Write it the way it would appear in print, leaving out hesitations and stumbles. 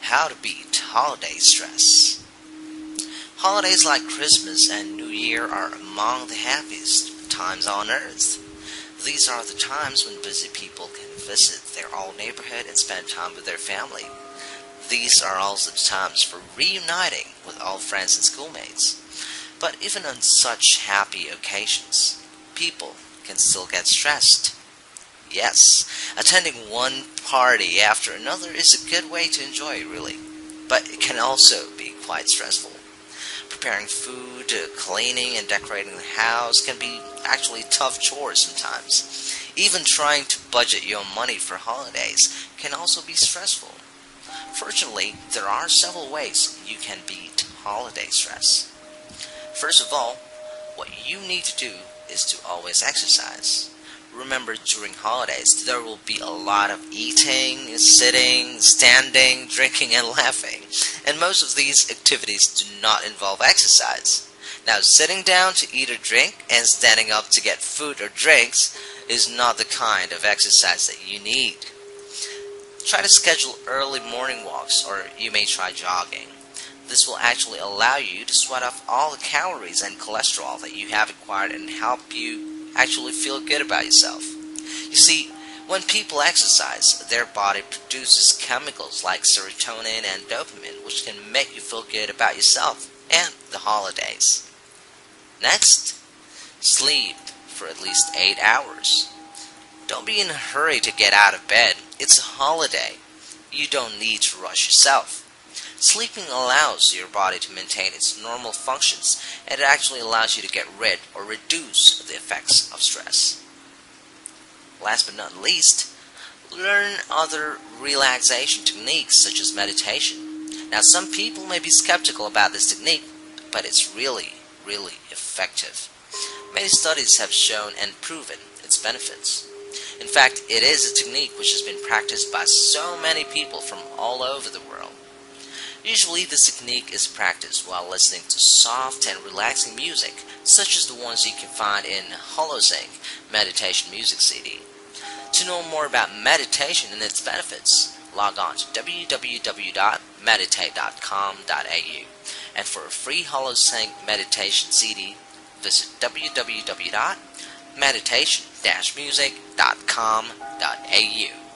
How to beat holiday stress. Holidays like Christmas and New Year are among the happiest times on earth. These are the times when busy people can visit their old neighborhood and spend time with their family. These are also the times for reuniting with old friends and schoolmates. But even on such happy occasions, people can still get stressed. Yes, attending one party after another is a good way to enjoy, really. But it can also be quite stressful. Preparing food, cleaning and decorating the house can be actually tough chores sometimes. Even trying to budget your money for holidays can also be stressful. Fortunately, there are several ways you can beat holiday stress. First of all, what you need to do is to always exercise. Remember, during holidays, there will be a lot of eating, sitting, standing, drinking, and laughing. And most of these activities do not involve exercise. Now, sitting down to eat or drink and standing up to get food or drinks is not the kind of exercise that you need. Try to schedule early morning walks, or you may try jogging. This will actually allow you to sweat off all the calories and cholesterol that you have acquired and help you actually feel good about yourself. You see, when people exercise, their body produces chemicals like serotonin and dopamine, which can make you feel good about yourself and the holidays. Next, sleep for at least 8 hours. Don't be in a hurry to get out of bed. It's a holiday. You don't need to rush yourself. Sleeping allows your body to maintain its normal functions, and it actually allows you to get rid or reduce the effects of stress. Last but not least, learn other relaxation techniques such as meditation. Now, some people may be skeptical about this technique, but it's really effective. Many studies have shown and proven its benefits. In fact, it is a technique which has been practiced by so many people from all over the world. Usually this technique is practiced while listening to soft and relaxing music, such as the ones you can find in Holosync meditation music CD. To know more about meditation and its benefits, log on to www.meditate.com.au, and for a free Holosync meditation CD, visit www.meditation-music.com.au.